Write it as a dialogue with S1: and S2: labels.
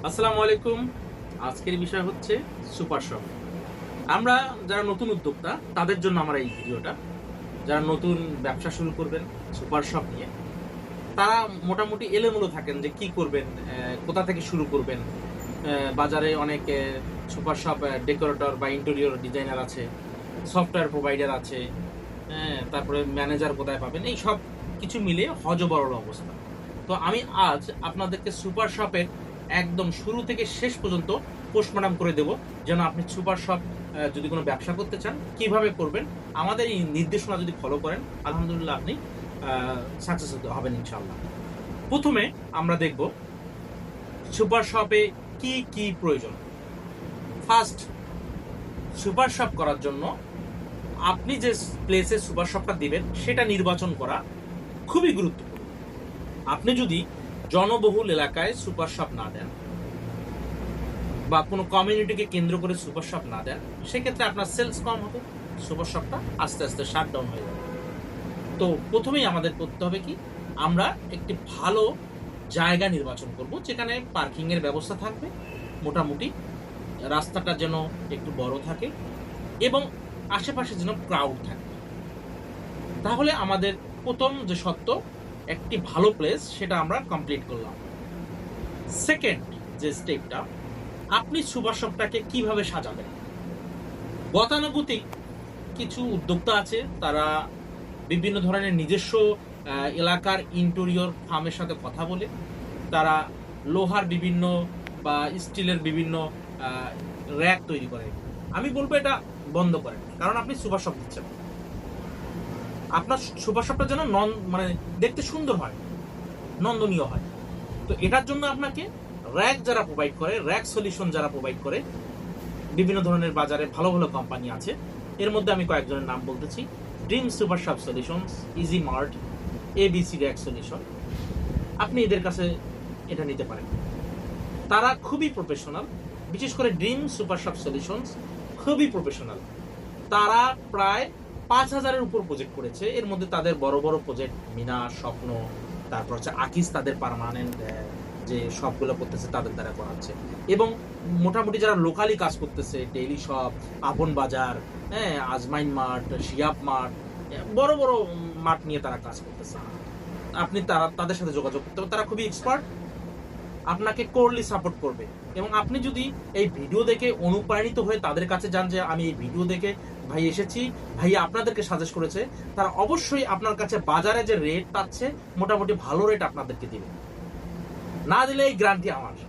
S1: আসসালামু আলাইকুম। আজকের বিষয় হচ্ছে সুপার শপ। আমরা যারা নতুন উদ্যোক্তা তাদের জন্য আমার এই ভিডিওটা। যারা নতুন ব্যবসা শুরু করবেন সুপার শপ নিয়ে, তারা মোটামুটি এলোমেলো থাকেন যে কি করবেন, কোথা থেকে শুরু করবেন। বাজারে অনেক সুপার শপ ডেকোরেটর বা ইন্টেরিয়র ডিজাইনার আছে, সফটওয়্যার প্রোভাইডার আছে, তারপরে ম্যানেজার কোথায় পাবেন, এই সব কিছু মিলে হযবরল অবস্থা। তো আমি আজ আপনাদেরকে সুপার শপের একদম শুরু থেকে শেষ পর্যন্ত পোস্টমর্টম করে দেব, যেন আপনি সুপার শপ যদি কোনো ব্যবসা করতে চান কিভাবে করবেন, আমাদের এই নির্দেশনা যদি ফলো করেন আলহামদুলিল্লাহ আপনি সাকসেস হবেন ইনশাআল্লাহ। প্রথমে আমরা দেখব সুপার শপে কি কি প্রয়োজন। ফার্স্ট, সুপার শপ করার জন্য আপনি যে প্লেসে সুপার শপটা দিবেন সেটা নির্বাচন করা খুবই গুরুত্বপূর্ণ। আপনি যদি জনবহুল এলাকায় সুপার শপ না দেন বা কোনো কমিউনিটিকে কেন্দ্র করে সুপার শপ না দেন, সেক্ষেত্রে আপনার সেলস কম হবে, সুপার শপটা আস্তে আস্তে শাটডাউন হয়ে যাবে। তো প্রথমেই আমাদের করতে হবে কি, আমরা একটি ভালো জায়গা নির্বাচন করব যেখানে পার্কিং এর ব্যবস্থা থাকবে, মোটামুটি রাস্তাটা যেন একটু বড় থাকে এবং আশেপাশে যেন ক্রাউড থাকে। তাহলে আমাদের প্রথম যে সত্য, একটি ভালো প্লেস, সেটা আমরা কমপ্লিট করলাম। সেকেন্ড যে স্টেপটা, আপনি সুপার শপটাকে কিভাবে সাজাবেন। গতানুগতিক কিছু উদ্যোক্তা আছে, তারা বিভিন্ন ধরনের নিজস্ব এলাকার ইন্টেরিয়র ফার্মের সাথে কথা বলে তারা লোহার বিভিন্ন বা স্টিলের বিভিন্ন র্যাক তৈরি করে। আমি বলবো এটা বন্ধ করেন, কারণ আপনি সুপার শপ দিচ্ছেন, আপনার সুপার শপটা যেন মানে দেখতে সুন্দর হয়, নন্দনীয় হয়। তো এটার জন্য আপনাকে র্যাক যারা প্রোভাইড করে, র্যাক সলিউশন যারা প্রোভাইড করে, বিভিন্ন ধরনের বাজারে ভালো ভালো কোম্পানি আছে। এর মধ্যে আমি কয়েকজনের নাম বলতেছি: dream super shop solutions, easy mart, ABC rack solution. আপনি এদের কাছে এটা নিতে পারেন, তারা খুবই প্রফেশনাল। বিশেষ করে ড্রিম সুপার শপ সলিউশনস খুবই প্রফেশনাল। তারা প্রায় 5,000-এর উপর প্রজেক্ট করেছে। এর মধ্যে তাদের বড় বড় প্রজেক্ট মিনা, স্বপ্ন, তারপর হচ্ছে আকিস, তাদের পার্মানেন্ট যে সবগুলো করতেছে তাদের দ্বারা করাচ্ছে। এবং মোটামুটি যারা লোকালি কাজ করতেছে, ডেইলি শপ, আপন বাজার, আজমাইন মার্ট, শিয়াব মার্ট, বড় বড় মার্ট নিয়ে তারা কাজ করতেছে। আপনি তাদের সাথে যোগাযোগ করতে হবে, তারা খুবই এক্সপার্ট, আপনাকে কোরলি সাপোর্ট করবে। এবং আপনি যদি এই ভিডিও দেখে অনুপ্রাণিত হয়ে তাদের কাছে যান যে আমি এই ভিডিও দেখে ভাই এসেছি, ভাই আপনাদেরকে সাজেস্ট করেছে, তারা অবশ্যই আপনার কাছে বাজারে যে রেট পাচ্ছে মোটামুটি ভালো রেট আপনাদেরকে দিবে, না দিলে এই গ্যারান্টি আমার।